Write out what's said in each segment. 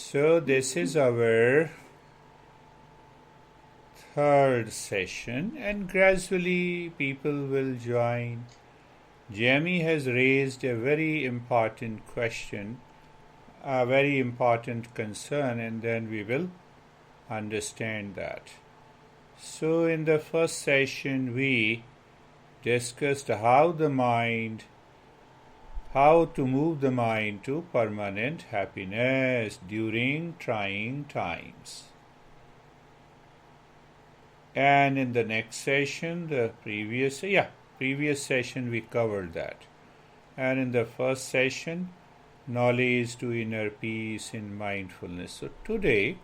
So this is our third session, and gradually people will join. Jamie has raised a very important question, a very important concern, and then we will understand that. So in the first session we discussed how to move the mind to permanent happiness during trying times. And in the next session, previous session we covered that. And in the first session, knowledge to inner peace in mindfulness. So today,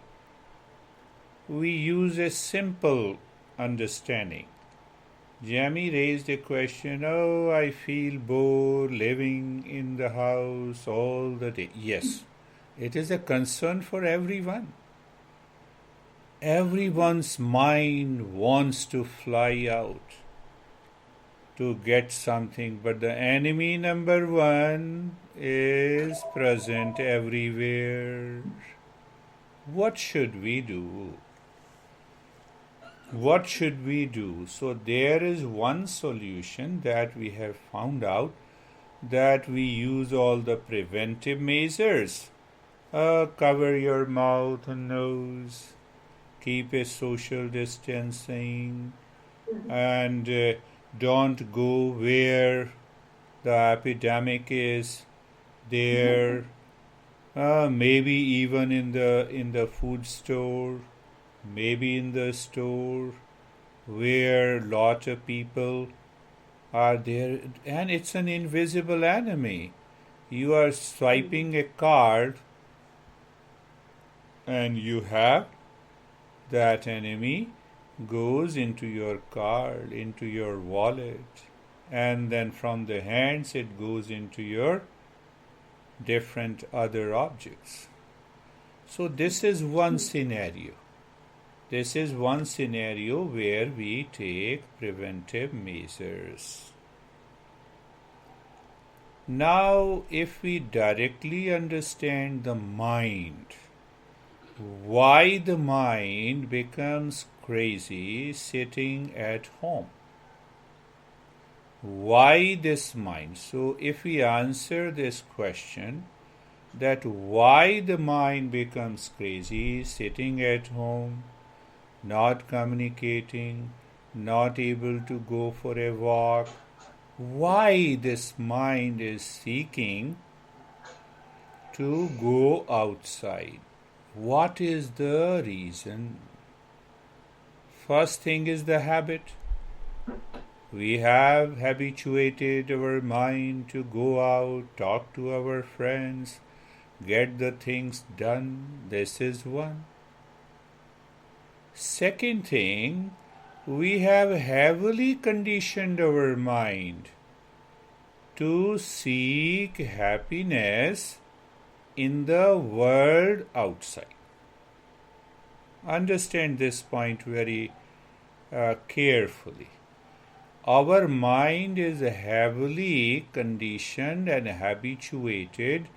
we use a simple understanding. Jamie raised a question, I feel bored living in the house all the day. Yes, it is a concern for everyone. Everyone's mind wants to fly out to get something, but the enemy number one is present everywhere. What should we do? What should we do? So there is one solution that we have found out, that we use all the preventive measures. Cover your mouth and nose, keep a social distancing, and don't go where the epidemic is there. Maybe even in the food store, maybe in the store where lot of people are there, and it's an invisible enemy. You are swiping a card and you have that enemy goes into your card, into your wallet, and then from the hands it goes into your different other objects. So this is one scenario. This is one scenario where we take preventive measures. Now, if we directly understand the mind, why the mind becomes crazy sitting at home? Why this mind? So if we answer this question, that why the mind becomes crazy sitting at home, not communicating, not able to go for a walk, why this mind is seeking to go outside? What is the reason? First thing is the habit. We have habituated our mind to go out, talk to our friends, get the things done. This is one. Second thing, we have heavily conditioned our mind to seek happiness in the world outside. Understand this point very carefully. Our mind is heavily conditioned and habituated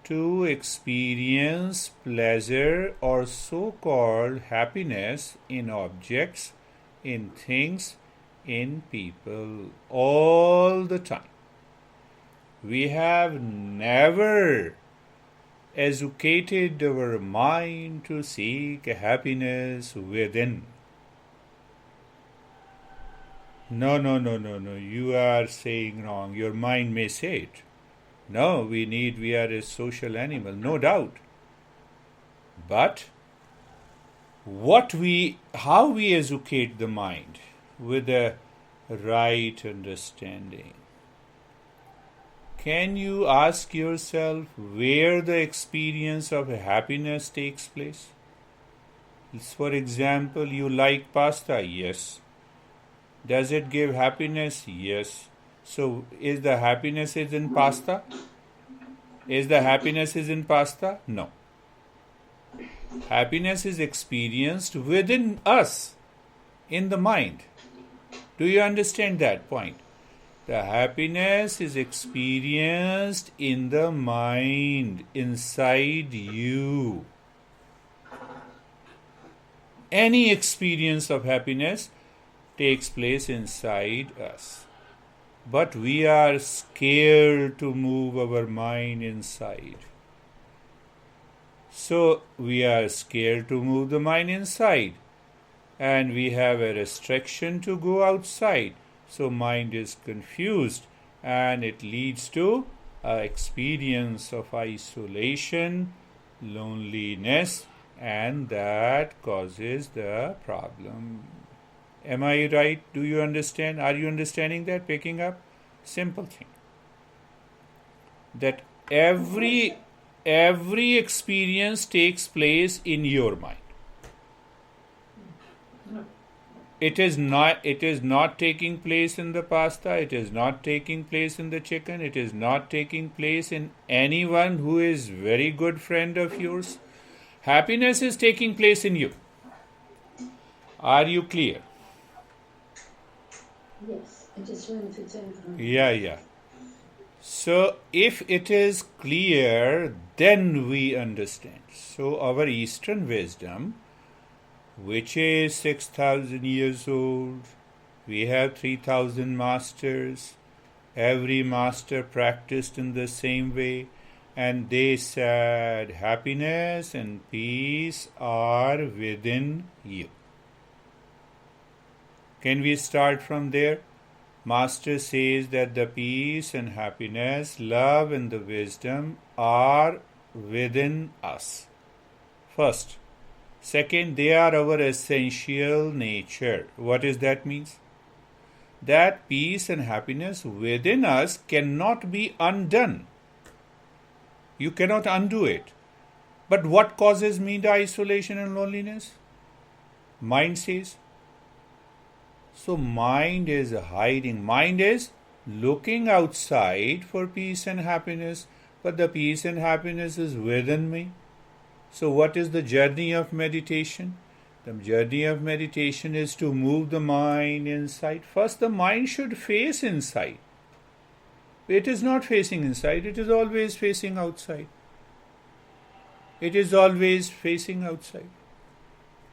to experience pleasure or so-called happiness in objects, in things, in people all the time. We have never educated our mind to seek happiness within. No, you are saying wrong. Your mind may say it. No, we are a social animal, no doubt. But how we educate the mind with a right understanding? Can you ask yourself where the experience of happiness takes place? For example, you like pasta? Yes. Does it give happiness? Yes. So, is the happiness in pasta? Is the happiness in pasta? No. Happiness is experienced within us, in the mind. Do you understand that point? The happiness is experienced in the mind, inside you. Any experience of happiness takes place inside us. But we are scared to move our mind inside. So we are scared to move the mind inside. And we have a restriction to go outside. So mind is confused and it leads to an experience of isolation, loneliness, and that causes the problem. Am I right? Do you understand? Are you understanding that? Picking up? Simple thing. That every experience takes place in your mind. It is not taking place in the pasta, it is not taking place in the chicken, it is not taking place in anyone who is very good friend of yours. Happiness is taking place in you. Are you clear? Yes, it is showing its own. Yeah. So if it is clear, then we understand. So our Eastern wisdom, which is 6,000 years old, we have 3,000 masters. Every master practiced in the same way, and they said happiness and peace are within you. Can we start from there? Master says that the peace and happiness, love and the wisdom are within us. First. Second, they are our essential nature. What does that mean? That peace and happiness within us cannot be undone. You cannot undo it. But what causes me the isolation and loneliness? Mind says. So mind is hiding. Mind is looking outside for peace and happiness, but the peace and happiness is within me. So what is the journey of meditation? The journey of meditation is to move the mind inside. First, the mind should face inside. It is not facing inside, it is always facing outside. It is always facing outside.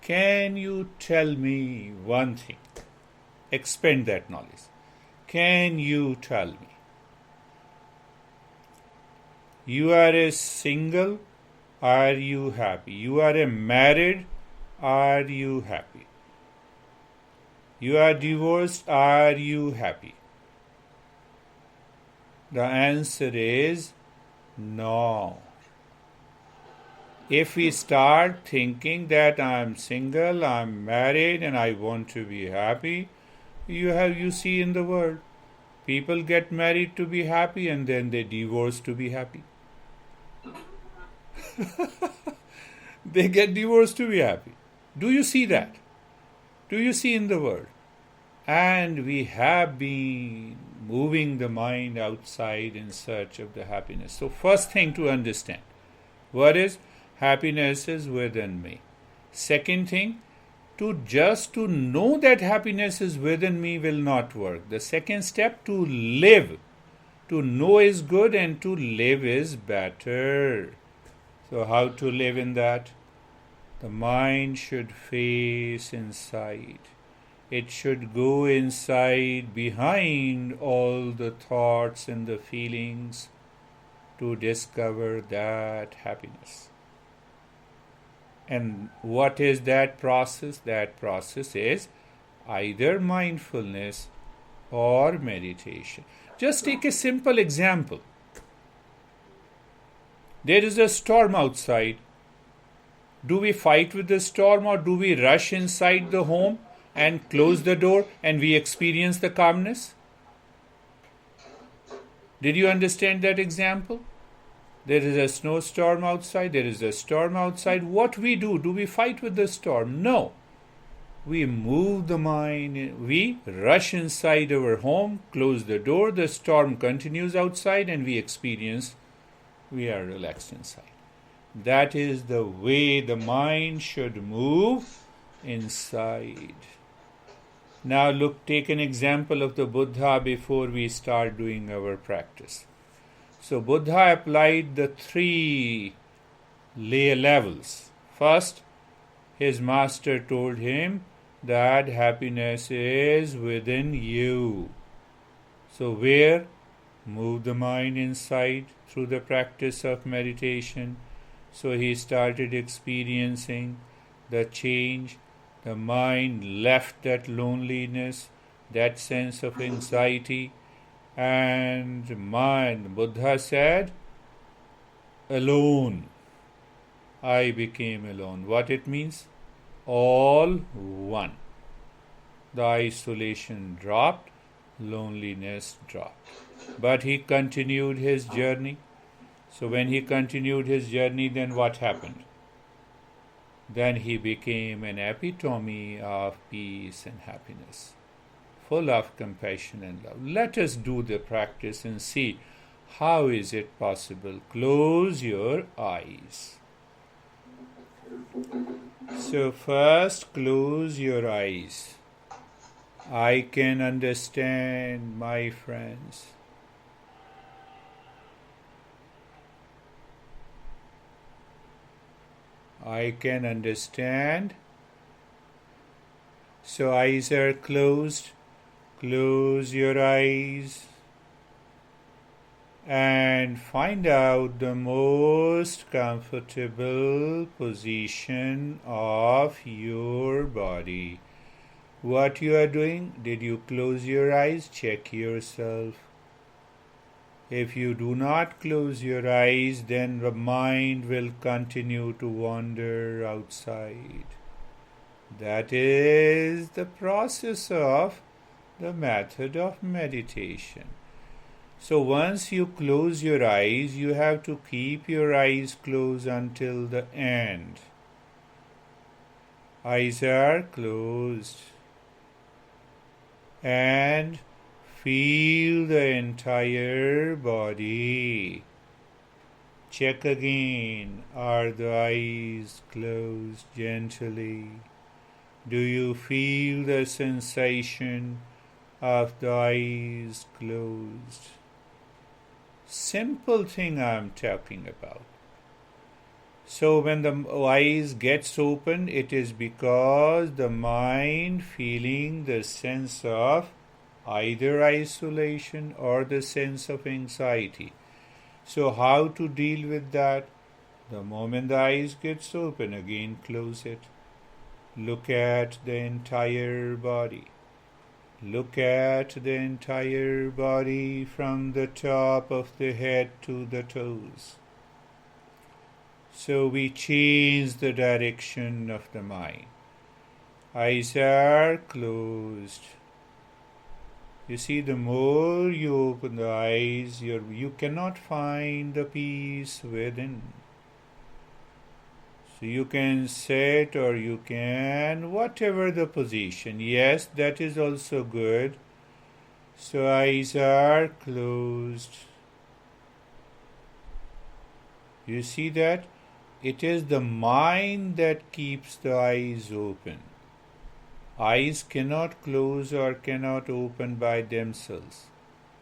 Can you tell me one thing? Expand that knowledge. Can you tell me? You are a single. Are you happy? You are a married. Are you happy? You are divorced. Are you happy? The answer is no. If we start thinking that I am single, I am married, and I want to be happy, you see in the world, people get married to be happy and then they divorce to be happy. They get divorced to be happy. Do you see that? Do you see in the world? And we have been moving the mind outside in search of the happiness. So first thing to understand, what is? Happiness is within me. Second thing, to know that happiness is within me will not work. The second step, to live. To know is good and to live is better. So how to live in that? The mind should face inside. It should go inside behind all the thoughts and the feelings to discover that happiness. And what is that process? That process is either mindfulness or meditation. Just take a simple example. There is a storm outside. Do we fight with the storm or do we rush inside the home and close the door and we experience the calmness? Did you understand that example? There is a snowstorm outside, there is a storm outside. What we do? Do we fight with the storm? No. We move the mind, we rush inside our home, close the door, the storm continues outside and we are relaxed inside. That is the way the mind should move inside. Now look, take an example of the Buddha before we start doing our practice. So Buddha applied the three levels. First, his master told him that happiness is within you. So where? Move the mind inside through the practice of meditation. So he started experiencing the change. The mind left that loneliness, that sense of anxiety, and mind, Buddha said, alone. I became alone. What it means? All one. The isolation dropped, loneliness dropped. But he continued his journey. So when he continued his journey, then what happened? Then he became an epitome of peace and happiness, full of compassion and love. Let us do the practice and see how is it possible. Close your eyes. So first close your eyes. I can understand, my friends. I can understand. So eyes are closed. Close your eyes and find out the most comfortable position of your body. What you are doing? Did you close your eyes? Check yourself. If you do not close your eyes, then the mind will continue to wander outside. That is the process of the method of meditation. So once you close your eyes, you have to keep your eyes closed until the end. Eyes are closed. And feel the entire body. Check again. Are the eyes closed gently? Do you feel the sensation of the eyes closed? Simple thing I'm talking about. So when the eyes gets open, it is because the mind feeling the sense of either isolation or the sense of anxiety. So how to deal with that? The moment the eyes gets open, again close it. Look at the entire body. Look at the entire body from the top of the head to the toes. So we change the direction of the mind. Eyes are closed. You see, the more you open the eyes, you cannot find the peace within. So you can sit or you can, whatever the position. Yes, that is also good. So eyes are closed. You see that? It is the mind that keeps the eyes open. Eyes cannot close or cannot open by themselves.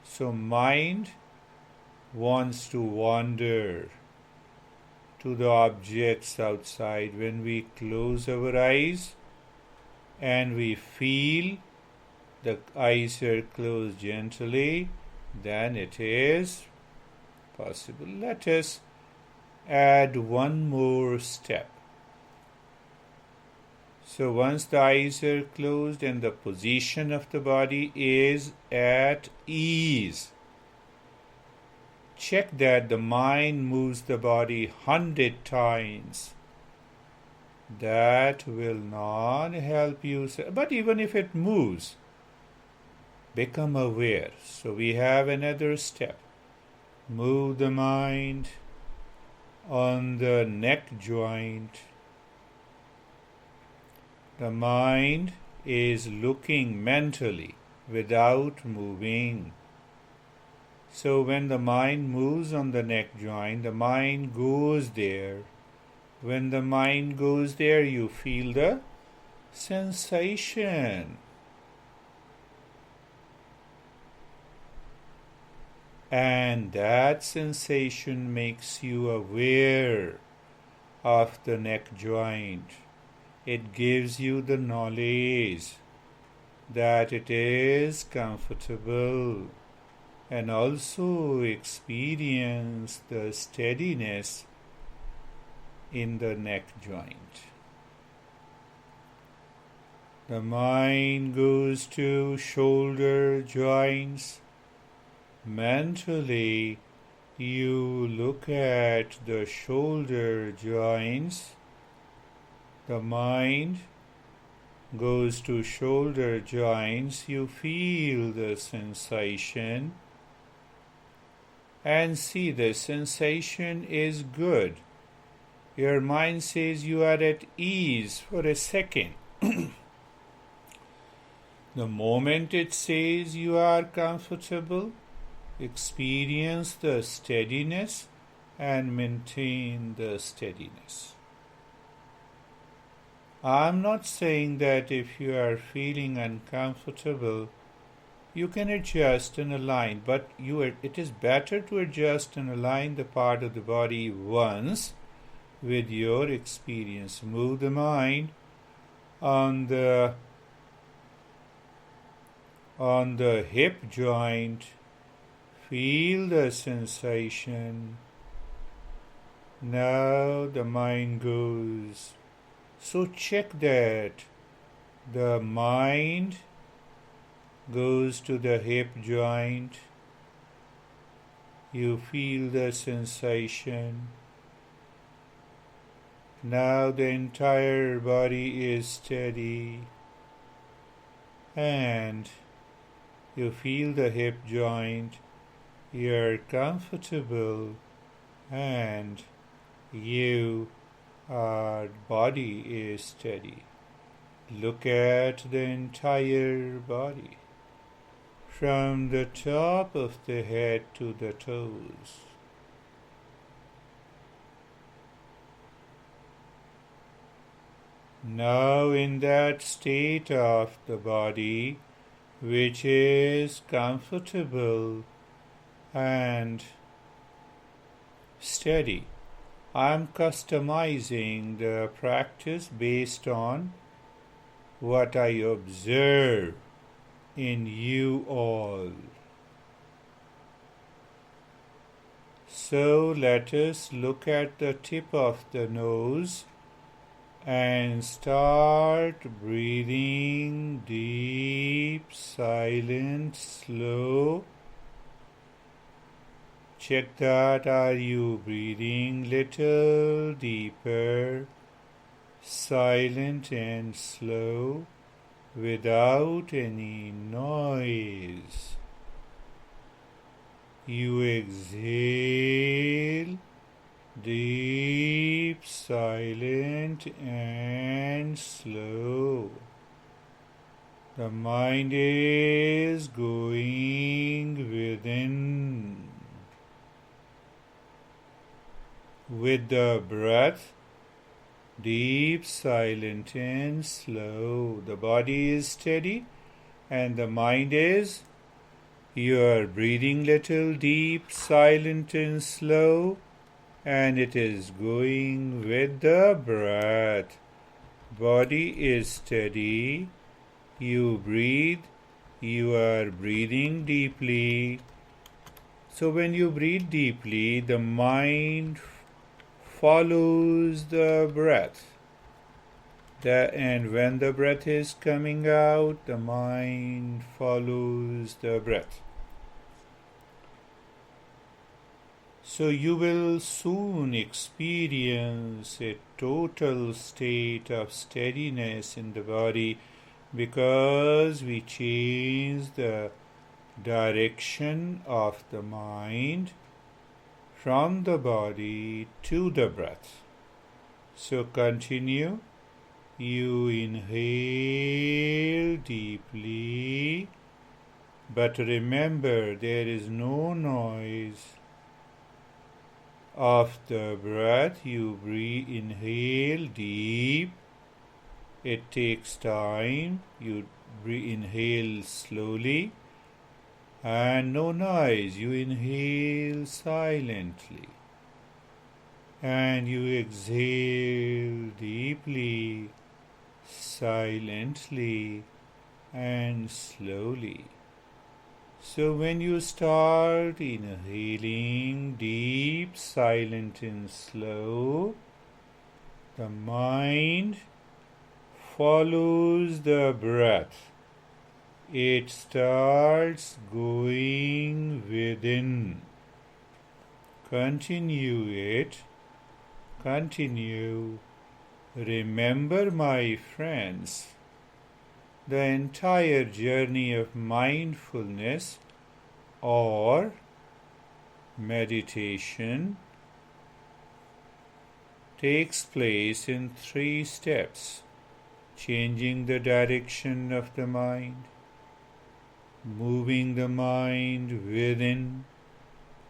So mind wants to wander to the objects outside. When we close our eyes and we feel the eyes are closed gently, then it is possible. Let us add one more step. So once the eyes are closed and the position of the body is at ease, check that the mind moves the body 100 times. That will not help you. But even if it moves, become aware. So we have another step. Move the mind on the neck joint. The mind is looking mentally without moving. So when the mind moves on the neck joint, the mind goes there. When the mind goes there, you feel the sensation. And that sensation makes you aware of the neck joint. It gives you the knowledge that it is comfortable, and also experience the steadiness in the neck joint. The mind goes to shoulder joints. Mentally, you look at the shoulder joints. The mind goes to shoulder joints. You feel the sensation and see the sensation is good. Your mind says you are at ease for a second. The moment it says you are comfortable, experience the steadiness and maintain the steadiness. I'm not saying that if you are feeling uncomfortable, you can adjust and align, but it is better to adjust and align the part of the body once with your experience. Move the mind on the hip joint. Feel the sensation. Now the mind goes. So check that the mind goes to the hip joint. You feel the sensation. Now the entire body is steady, and you feel the hip joint. You're comfortable, and your body is steady. Look at the entire body, from the top of the head to the toes. Now in that state of the body, which is comfortable and steady, I'm customizing the practice based on what I observe in you all. So let us look at the tip of the nose and start breathing deep, silent, slow. Check that. Are you breathing little deeper, silent and slow, without any noise? You exhale, deep, silent and slow. The mind is going within. With the breath, deep, silent and slow. The body is steady and the mind is. You are breathing little, deep, silent and slow, and it is going with the breath. Body is steady. You breathe. You are breathing deeply. So when you breathe deeply, the mind follows the breath. And when the breath is coming out, the mind follows the breath. So you will soon experience a total state of steadiness in the body, because we change the direction of the mind from the body to the breath. So continue. You inhale deeply, but remember there is no noise of the breath. You inhale deep. It takes time. You inhale slowly and no noise. You inhale silently and you exhale deeply, silently and slowly. So when you start inhaling deep, silent and slow, the mind follows the breath. It starts going within. Continue it. Continue. Remember, my friends, the entire journey of mindfulness or meditation takes place in 3 steps: changing the direction of the mind, moving the mind within,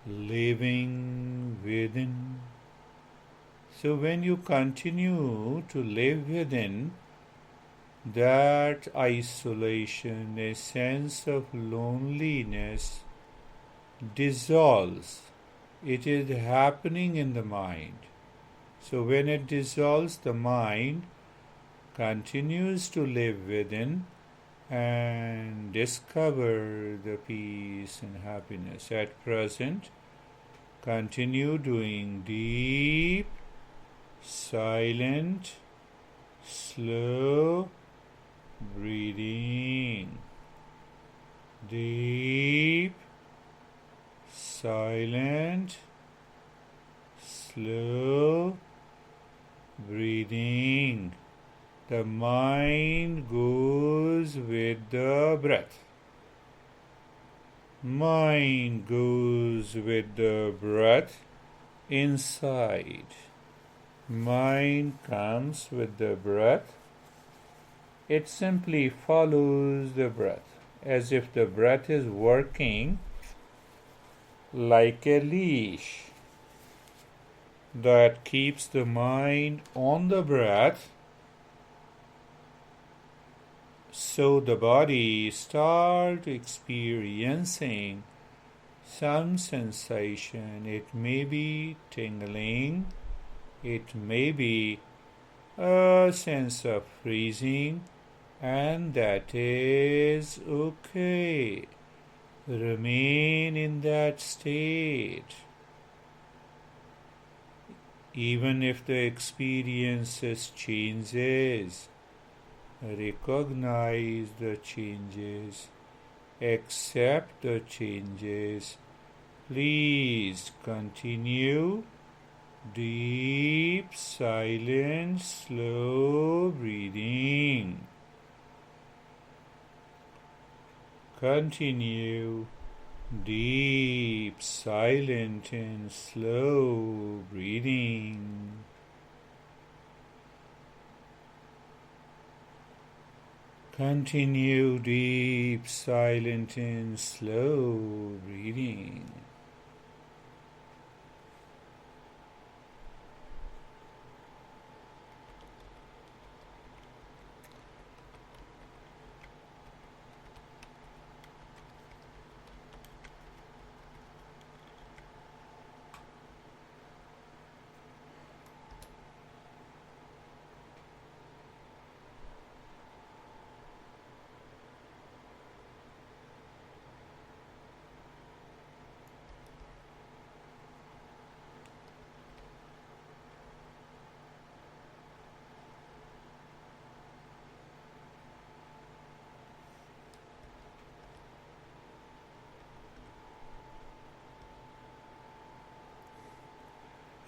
living within. So when you continue to live within, that isolation, a sense of loneliness dissolves. It is happening in the mind. So when it dissolves, the mind continues to live within and discover the peace and happiness. At present, continue doing deep, silent, slow breathing. Deep, silent, slow breathing. The mind goes with the breath. Mind goes with the breath inside. Mind comes with the breath. It simply follows the breath, as if the breath is working like a leash that keeps the mind on the breath. So the body starts experiencing some sensation. It may be tingling, it may be a sense of freezing, and that is okay. Remain in that state. Even if the experiences changes, recognize the changes, accept the changes. Please continue deep, silent, slow breathing. Continue deep, silent and slow breathing. Continue deep, silent and slow breathing.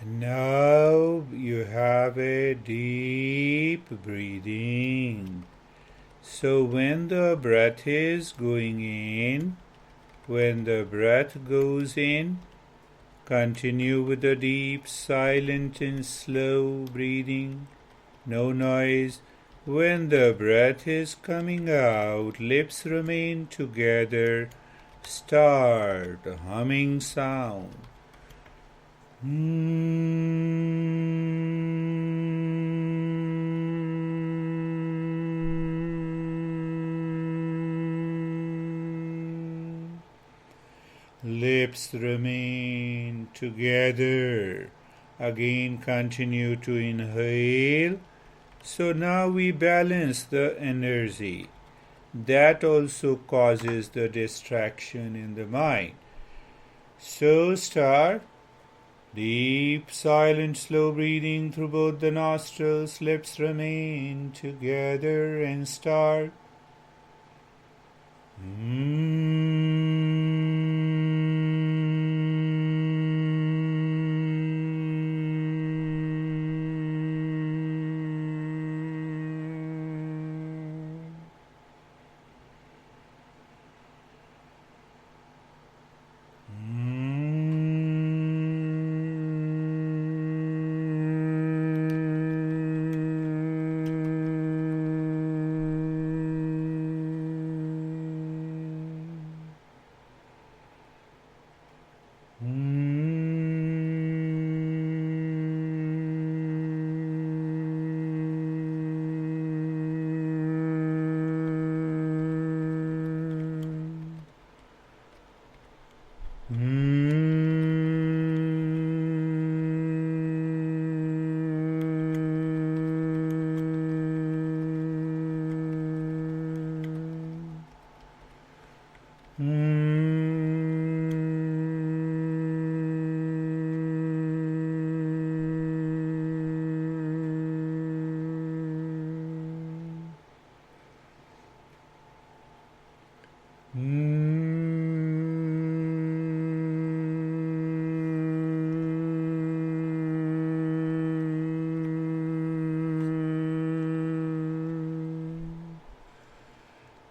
Now you have a deep breathing. So when the breath is going in, when the breath goes in, continue with the deep, silent and slow breathing. No noise. When the breath is coming out, lips remain together. Start a humming sound. lips remain together. Again, continue to inhale. So now we balance the energy. That also causes the distraction in the mind. So start. Deep, silent, slow breathing through both the nostrils. Lips remain together and start.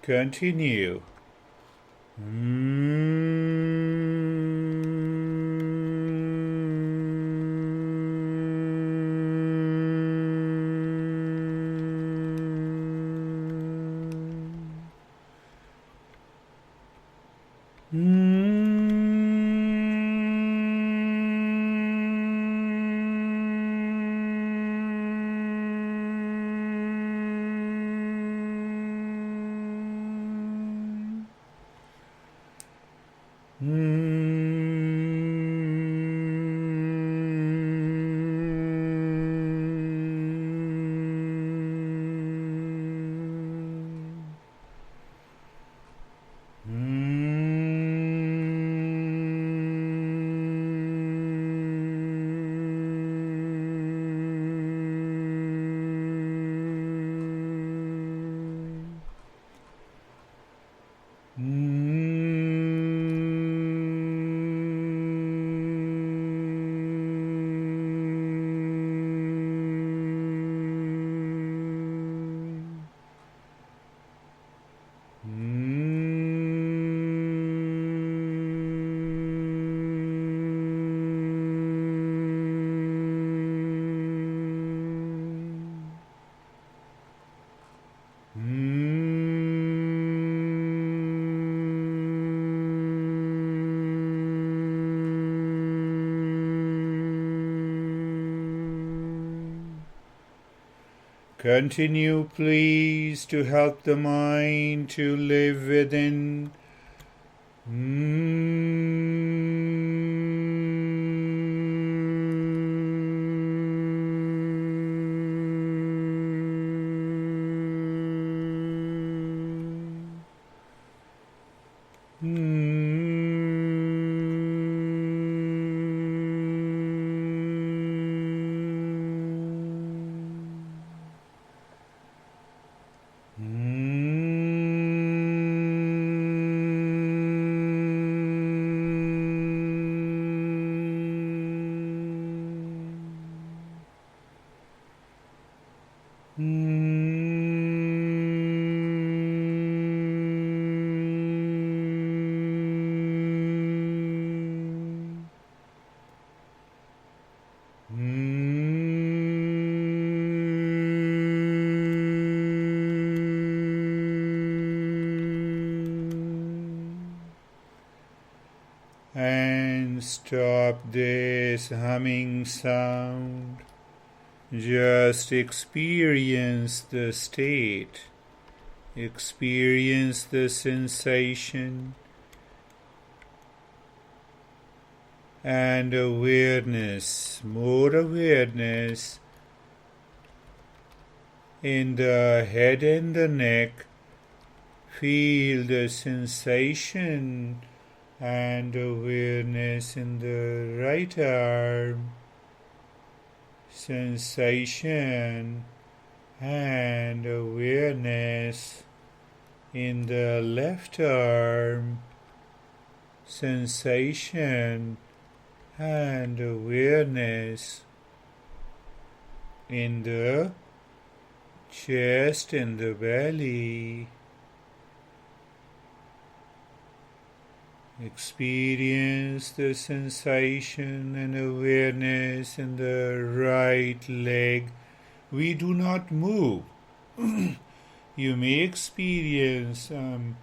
Continue. Continue, please, to help the mind to live within. And stop this humming sound. Just experience the state. Experience the sensation. and awareness, more awareness in the head and the neck. Feel the sensation and awareness in the right arm, sensation and awareness in the left arm, sensation and awareness in the chest and the belly. Experience the sensation and awareness in the right leg. We do not move. You may experience some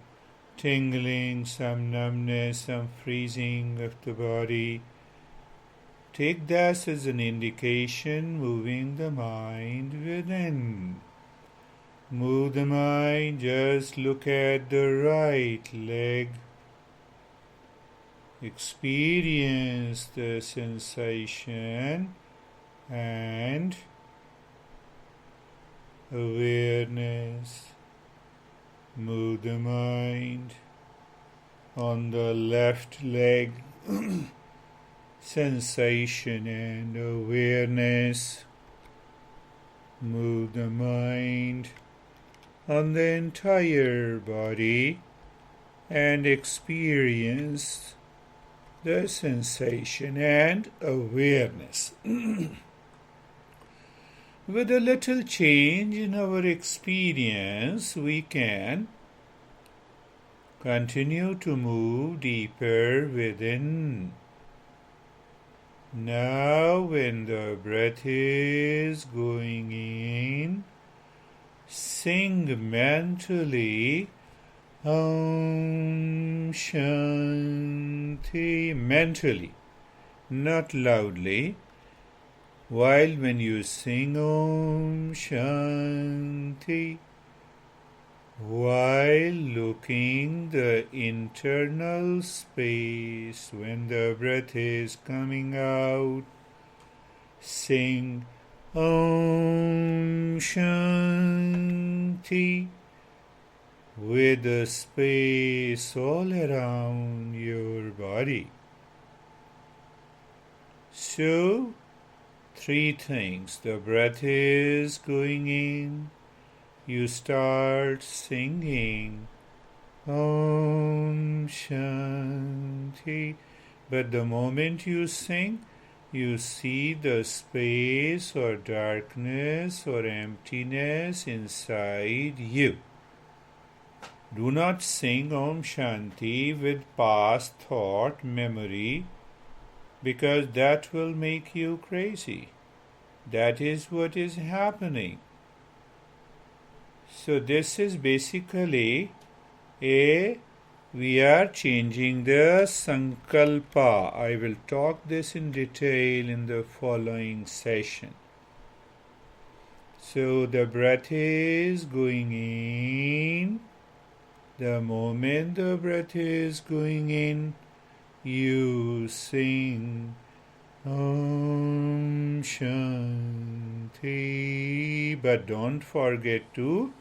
tingling, some numbness, some freezing of the body. Take that as an indication, moving the mind within. Move the mind, just look at the right leg. Experience the sensation and awareness. Move the mind on the left leg. Sensation and awareness. Move the mind on the entire body and experience the sensation and awareness. With a little change in our experience, we can continue to move deeper within. Now, when the breath is going in, sing mentally Om Shanti, mentally, not loudly. While when you sing Om Shanti, while looking the internal space, when the breath is coming out, sing Om Shanti with the space all around your body. So, 3 things. The breath is going in. You start singing Om Shanti. But the moment you sing, you see the space or darkness or emptiness inside you. Do not sing Om Shanti with past thought, memory, because that will make you crazy. That is what is happening. So this is basically we are changing the sankalpa. I will talk this in detail in the following session. So the breath is going in. The moment the breath is going in, you sing Om Shanti. But don't forget to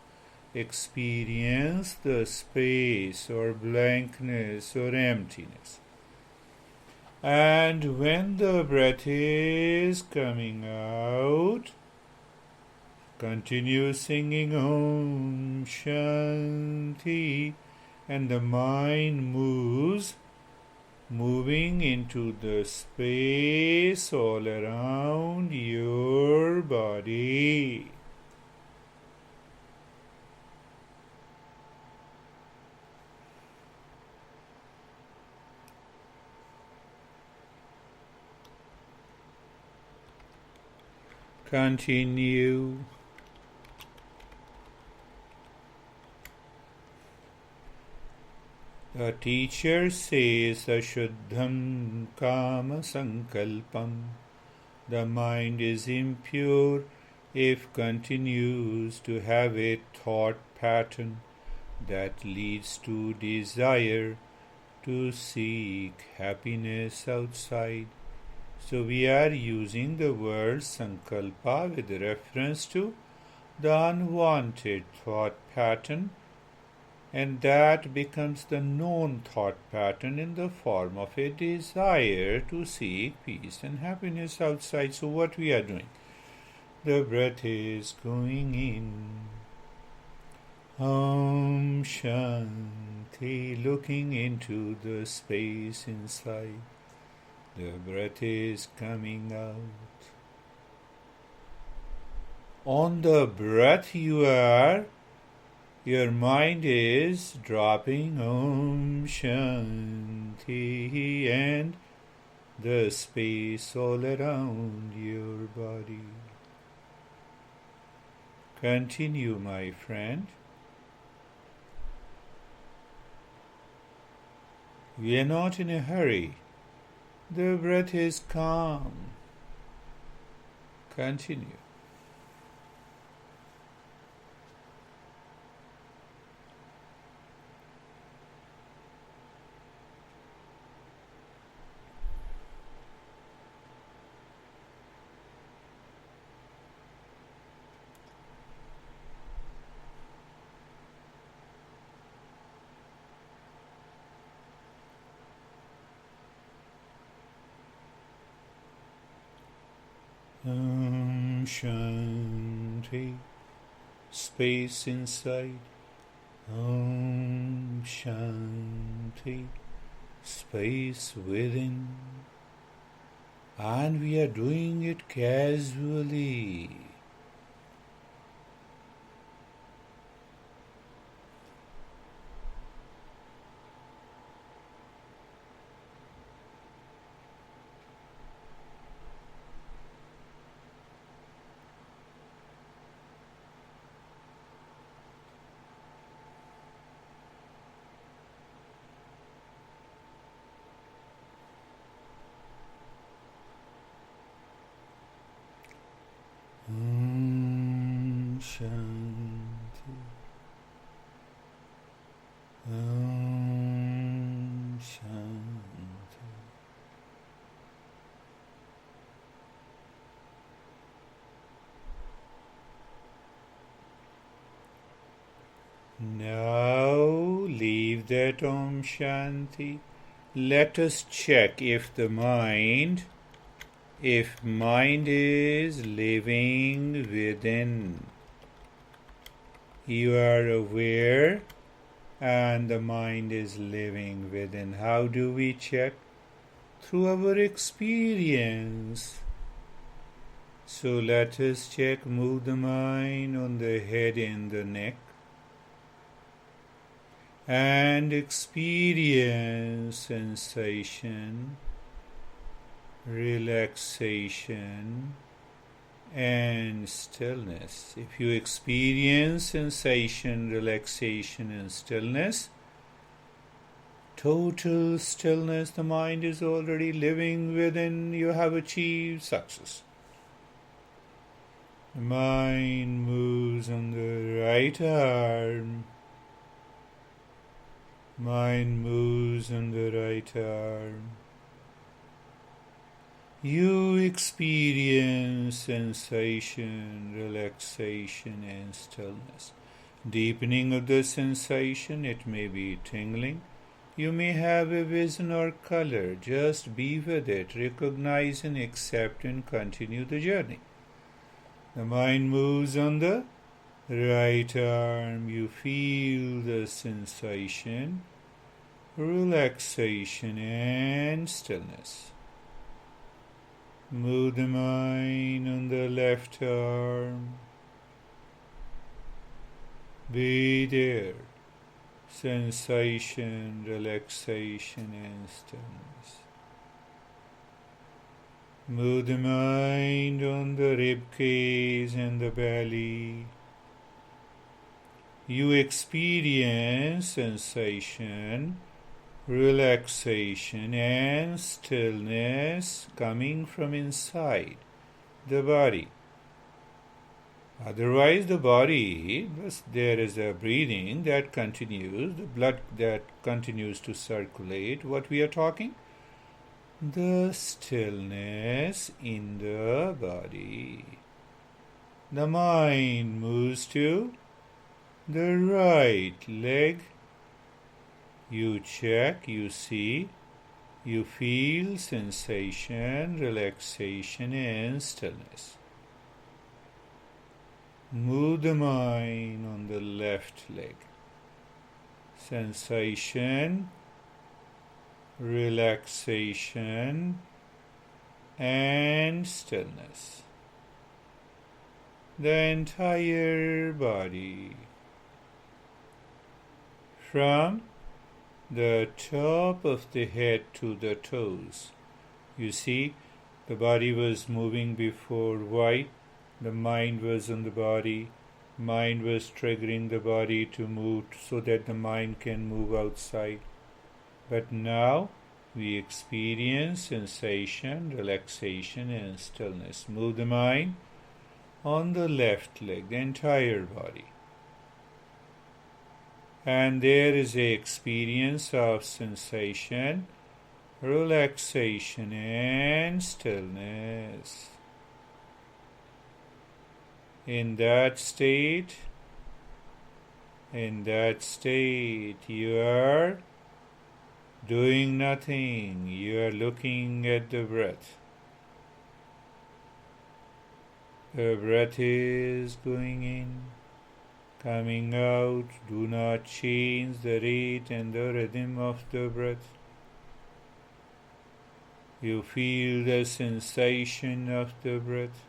experience the space or blankness or emptiness. And when the breath is coming out, continue singing Om Shanti, and the mind moves, moving into the space all around your body. Continue. The teacher says Ashuddham Kama Sankalpam. The mind is impure if continues to have a thought pattern that leads to desire to seek happiness outside. So we are using the word sankalpa with reference to the unwanted thought pattern, and that becomes the known thought pattern in the form of a desire to seek peace and happiness outside. So what we are doing? The breath is going in. Om Shanti, looking into the space inside. The breath is coming out. On the breath your mind is dropping Om Shanti, and the space all around your body. Continue, my friend. We are not in a hurry. The breath is calm. Continue. Om Shanti, space inside. Om Shanti, space within. And we are doing it casually. Om Shanti. Om Shanti. Now leave that Om Shanti. Let us check if mind is living within. You are aware and the mind is living within. How do we check? Through our experience. So let us check. Move the mind on the head and the neck and experience sensation, relaxation, and stillness. If you experience sensation, relaxation, and stillness, total stillness, the mind is already living within, you have achieved success. The mind moves on the right arm. Mind moves on the right arm. You experience sensation, relaxation, and stillness. Deepening of the sensation, it may be tingling. You may have a vision or color. Just be with it, recognize and accept and continue the journey. The mind moves on the right arm. You feel the sensation, relaxation, and stillness. Move the mind on the left arm. Be there. Sensation, relaxation, and stillness. Move the mind on the rib cage and the belly. You experience sensation, relaxation, and stillness coming from inside the body. Otherwise, the body, there is a breathing that continues, the blood that continues to circulate. What we are talking? The stillness in the body. The mind moves to the right leg. You check, you see, you feel sensation, relaxation, and stillness. Move the mind on the left leg. Sensation, relaxation, and stillness. The entire body, from the top of the head to the toes. You see, the body was moving before. Why? The mind was on the body. Mind was triggering the body to move so that the mind can move outside. But now we experience sensation, relaxation, and stillness. Move the mind on the left leg, the entire body. And there is a experience of sensation, relaxation, and stillness. In that state, you are doing nothing. You are looking at the breath. The breath is going in, coming out. Do not change the rate and the rhythm of the breath. You feel the sensation of the breath.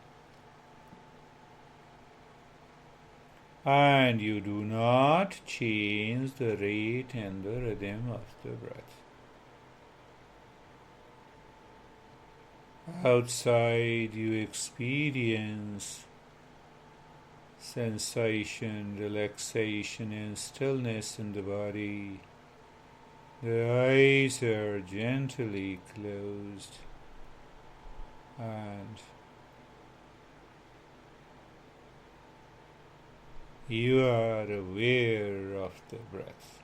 And you do not change the rate and the rhythm of the breath. Outside you experience sensation, relaxation, and stillness in the body. The eyes are gently closed, and you are aware of the breath.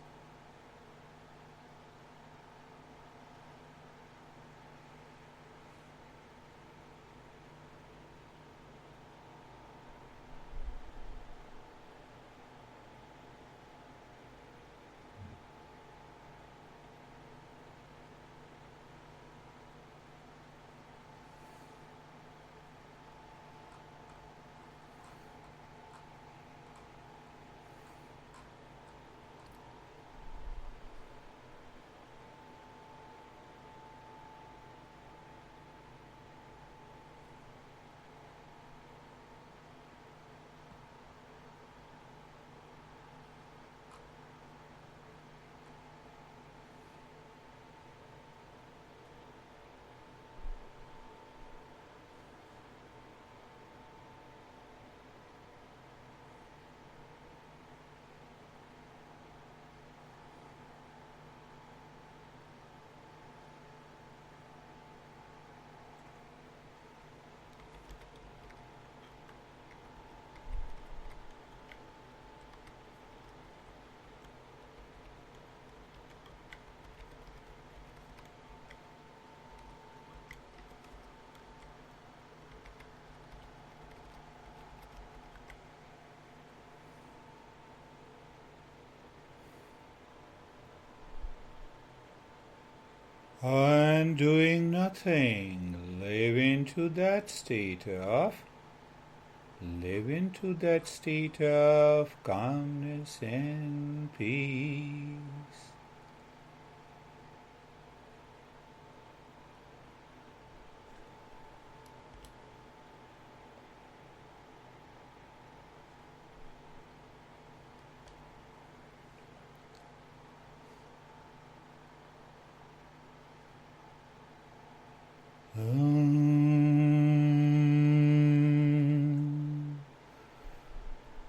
And doing nothing, live into that state of calmness and peace.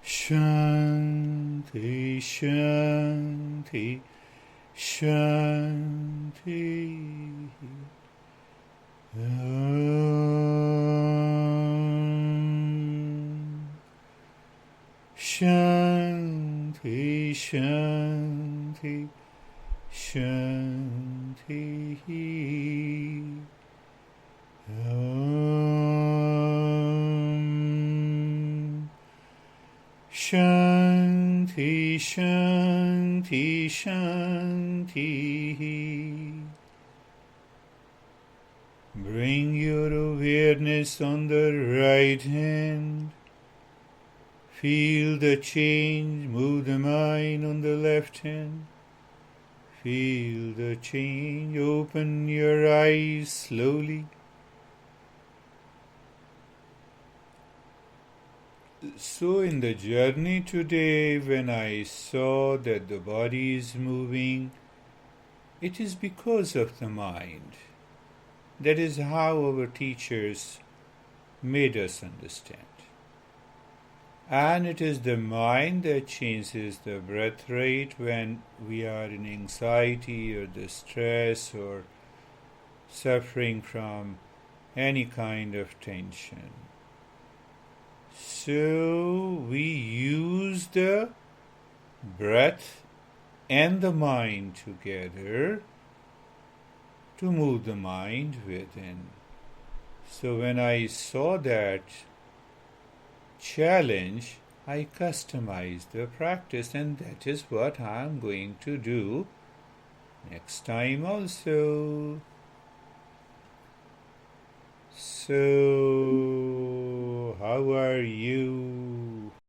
Shanti, Shanti, Shanti. Shanti, Shanti, Shanti. Om. Shanti, Shanti, Shanti. Bring your awareness on the right hand. Feel the change, move the mind on the left hand. Feel the change, open your eyes slowly. So in the journey today, when I saw that the body is moving, it is because of the mind. That is how our teachers made us understand. And it is the mind that changes the breath rate when we are in anxiety or distress or suffering from any kind of tension. So we use the breath and the mind together to move the mind within. So when I saw that challenge, I customized the practice, and that is what I am going to do next time also. So, how are you?